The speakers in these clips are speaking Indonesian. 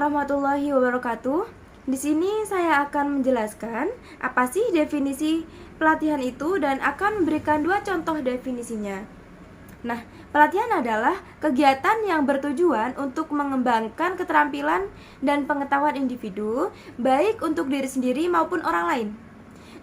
warahmatullahi wabarakatuh. Di sini saya akan menjelaskan apa sih definisi pelatihan itu dan akan memberikan 2 contoh definisinya. Nah, pelatihan adalah kegiatan yang bertujuan untuk mengembangkan keterampilan dan pengetahuan individu, baik untuk diri sendiri maupun orang lain.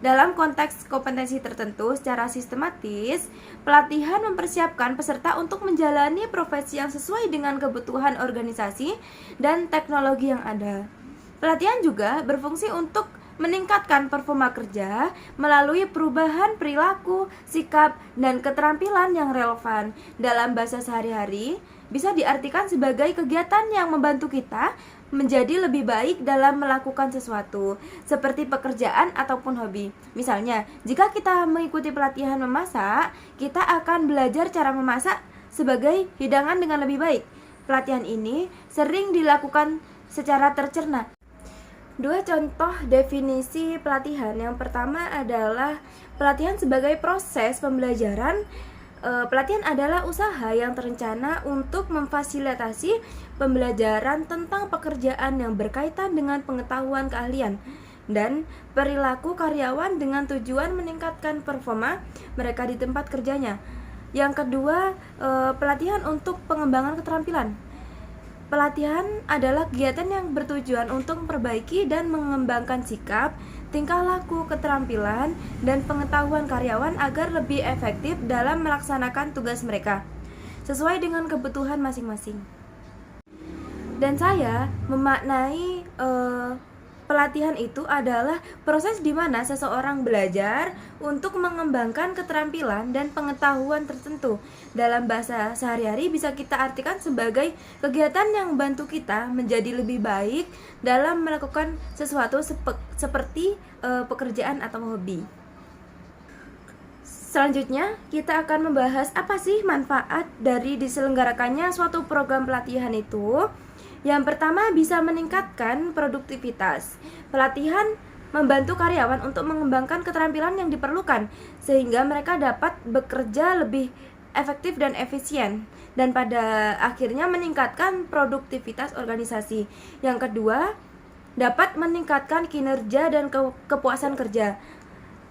Dalam konteks kompetensi tertentu secara sistematis, pelatihan mempersiapkan peserta untuk menjalani profesi yang sesuai dengan kebutuhan organisasi dan teknologi yang ada. Pelatihan juga berfungsi untuk meningkatkan performa kerja melalui perubahan perilaku, sikap, dan keterampilan yang relevan. Dalam bahasa sehari-hari, bisa diartikan sebagai kegiatan yang membantu kita menjadi lebih baik dalam melakukan sesuatu, seperti pekerjaan ataupun hobi. Misalnya, jika kita mengikuti pelatihan memasak, kita akan belajar cara memasak sebagai hidangan dengan lebih baik. Pelatihan ini sering dilakukan secara tercerna. 2 contoh definisi pelatihan. Yang pertama adalah pelatihan sebagai proses pembelajaran. Pelatihan adalah usaha yang terencana untuk memfasilitasi pembelajaran tentang pekerjaan yang berkaitan dengan pengetahuan keahlian dan perilaku karyawan dengan tujuan meningkatkan performa mereka di tempat kerjanya. Yang kedua, pelatihan untuk pengembangan keterampilan. Pelatihan adalah kegiatan yang bertujuan untuk memperbaiki dan mengembangkan sikap, tingkah laku, keterampilan, dan pengetahuan karyawan agar lebih efektif dalam melaksanakan tugas mereka, sesuai dengan kebutuhan masing-masing. Dan saya memaknai pelatihan itu adalah proses di mana seseorang belajar untuk mengembangkan keterampilan dan pengetahuan tertentu. Dalam bahasa sehari-hari bisa kita artikan sebagai kegiatan yang membantu kita menjadi lebih baik dalam melakukan sesuatu seperti pekerjaan atau hobi. Selanjutnya, kita akan membahas apa sih manfaat dari diselenggarakannya suatu program pelatihan itu. Yang pertama, bisa meningkatkan produktivitas. Pelatihan membantu karyawan untuk mengembangkan keterampilan yang diperlukan sehingga mereka dapat bekerja lebih efektif dan efisien, dan pada akhirnya meningkatkan produktivitas organisasi. Yang kedua, dapat meningkatkan kinerja dan kepuasan kerja.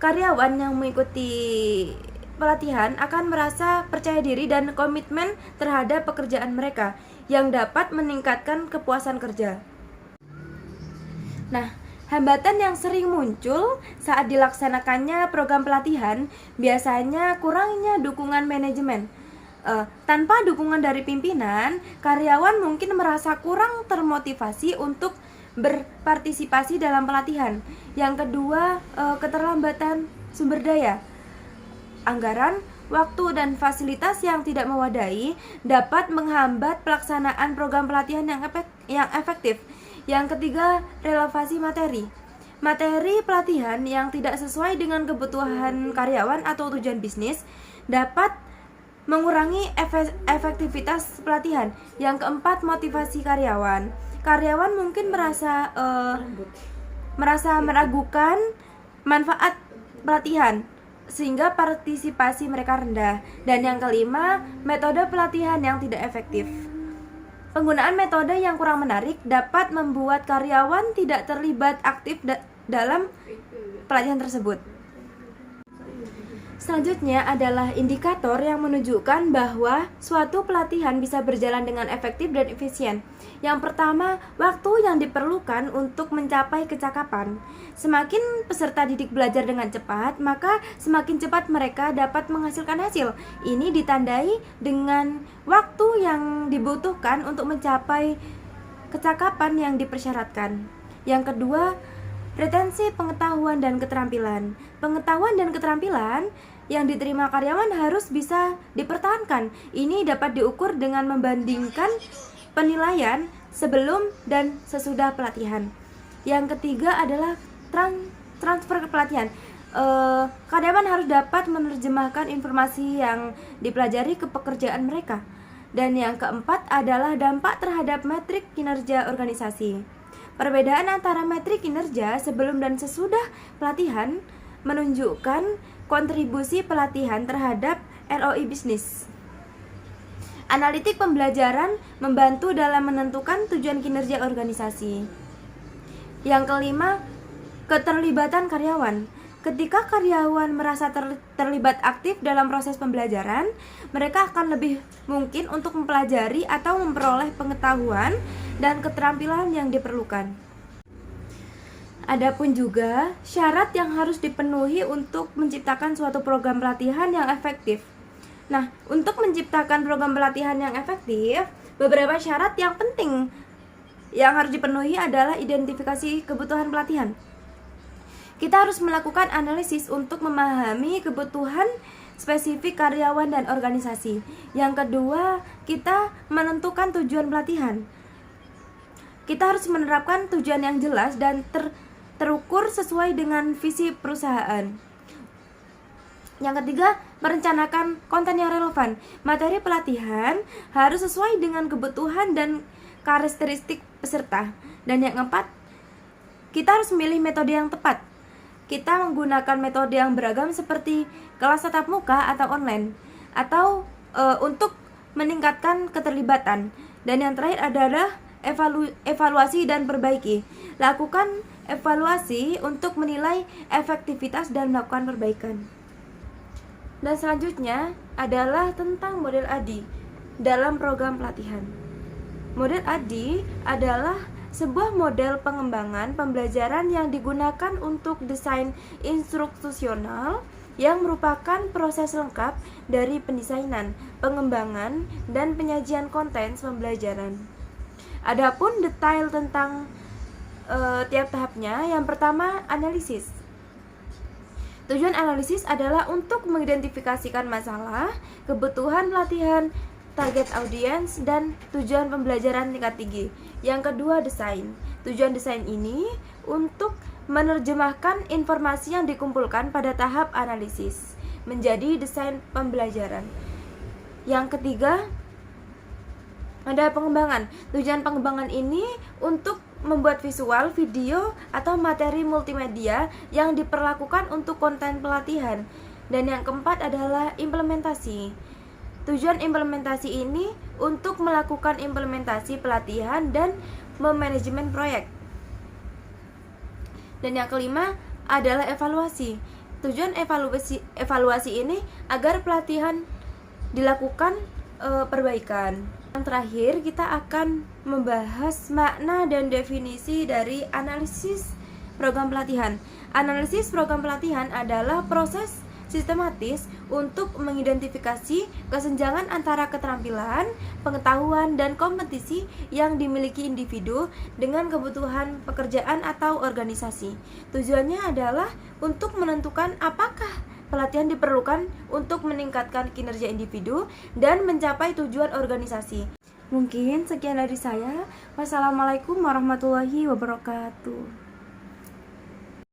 Karyawan yang mengikuti pelatihan akan merasa percaya diri dan komitmen terhadap pekerjaan mereka, yang dapat meningkatkan kepuasan kerja. Nah, hambatan yang sering muncul saat dilaksanakannya program pelatihan biasanya kurangnya dukungan manajemen. Tanpa dukungan dari pimpinan, karyawan mungkin merasa kurang termotivasi untuk berpartisipasi dalam pelatihan. Yang kedua, keterlambatan sumber daya. Anggaran, waktu, dan fasilitas yang tidak memadai dapat menghambat pelaksanaan program pelatihan yang efektif. Yang ketiga, relevansi materi. Materi pelatihan yang tidak sesuai dengan kebutuhan karyawan atau tujuan bisnis dapat mengurangi efektivitas pelatihan. Yang keempat, motivasi karyawan. Karyawan mungkin merasa meragukan manfaat pelatihan sehingga partisipasi mereka rendah. Dan yang kelima, metode pelatihan yang tidak efektif. Penggunaan metode yang kurang menarik dapat membuat karyawan tidak terlibat aktif dalam pelatihan tersebut. Selanjutnya adalah indikator yang menunjukkan bahwa suatu pelatihan bisa berjalan dengan efektif dan efisien. Yang pertama, waktu yang diperlukan untuk mencapai kecakapan. Semakin peserta didik belajar dengan cepat, maka semakin cepat mereka dapat menghasilkan hasil. Ini ditandai dengan waktu yang dibutuhkan untuk mencapai kecakapan yang dipersyaratkan. Yang kedua, retensi pengetahuan dan keterampilan. Pengetahuan dan keterampilan yang diterima karyawan harus bisa dipertahankan. Ini dapat diukur dengan membandingkan penilaian sebelum dan sesudah pelatihan. Yang ketiga adalah transfer ke pelatihan. Karyawan harus dapat menerjemahkan informasi yang dipelajari ke pekerjaan mereka. Dan yang keempat adalah dampak terhadap metrik kinerja organisasi. Perbedaan antara metrik kinerja sebelum dan sesudah pelatihan menunjukkan kontribusi pelatihan terhadap ROI bisnis. Analitik pembelajaran membantu dalam menentukan tujuan kinerja organisasi. Yang kelima, keterlibatan karyawan. Ketika karyawan merasa terlibat aktif dalam proses pembelajaran, mereka akan lebih mungkin untuk mempelajari atau memperoleh pengetahuan dan keterampilan yang diperlukan. Adapun juga syarat yang harus dipenuhi untuk menciptakan suatu program pelatihan yang efektif. Nah, untuk menciptakan program pelatihan yang efektif, beberapa syarat yang penting yang harus dipenuhi adalah identifikasi kebutuhan pelatihan. Kita harus melakukan analisis untuk memahami kebutuhan spesifik karyawan dan organisasi. Yang kedua, kita menentukan tujuan pelatihan. Kita harus menerapkan tujuan yang jelas dan terukur sesuai dengan visi perusahaan. Yang ketiga, merencanakan konten yang relevan. Materi pelatihan harus sesuai dengan kebutuhan dan karakteristik peserta. Dan yang keempat, kita harus memilih metode yang tepat. Kita menggunakan metode yang beragam seperti kelas tatap muka atau online, atau untuk meningkatkan keterlibatan. Dan yang terakhir adalah evaluasi dan perbaiki. Lakukan evaluasi untuk menilai efektivitas dan melakukan perbaikan. Dan selanjutnya adalah tentang model ADI dalam program pelatihan. Model ADI adalah sebuah model pengembangan pembelajaran yang digunakan untuk desain instruksional yang merupakan proses lengkap dari pendesainan, pengembangan, dan penyajian konten pembelajaran. Adapun detail tentang tiap tahapnya, yang pertama analisis. Tujuan analisis adalah untuk mengidentifikasikan masalah, kebutuhan pelatihan, target audiens, dan tujuan pembelajaran tingkat tinggi. Yang kedua, desain. Tujuan desain ini untuk menerjemahkan informasi yang dikumpulkan pada tahap analisis menjadi desain pembelajaran. Yang ketiga, ada pengembangan. Tujuan pengembangan ini untuk membuat visual, video, atau materi multimedia yang diperlakukan untuk konten pelatihan. Dan yang keempat adalah implementasi. Tujuan implementasi ini untuk melakukan implementasi pelatihan dan memanajemen proyek. Dan yang kelima adalah evaluasi. Tujuan evaluasi ini agar pelatihan dilakukan perbaikan. Yang terakhir, kita akan membahas makna dan definisi dari analisis program pelatihan. Analisis program pelatihan adalah proses sistematis untuk mengidentifikasi kesenjangan antara keterampilan, pengetahuan, dan kompetisi yang dimiliki individu dengan kebutuhan pekerjaan atau organisasi. Tujuannya adalah untuk menentukan apakah pelatihan diperlukan untuk meningkatkan kinerja individu dan mencapai tujuan organisasi. Mungkin sekian dari saya. Wassalamualaikum warahmatullahi wabarakatuh.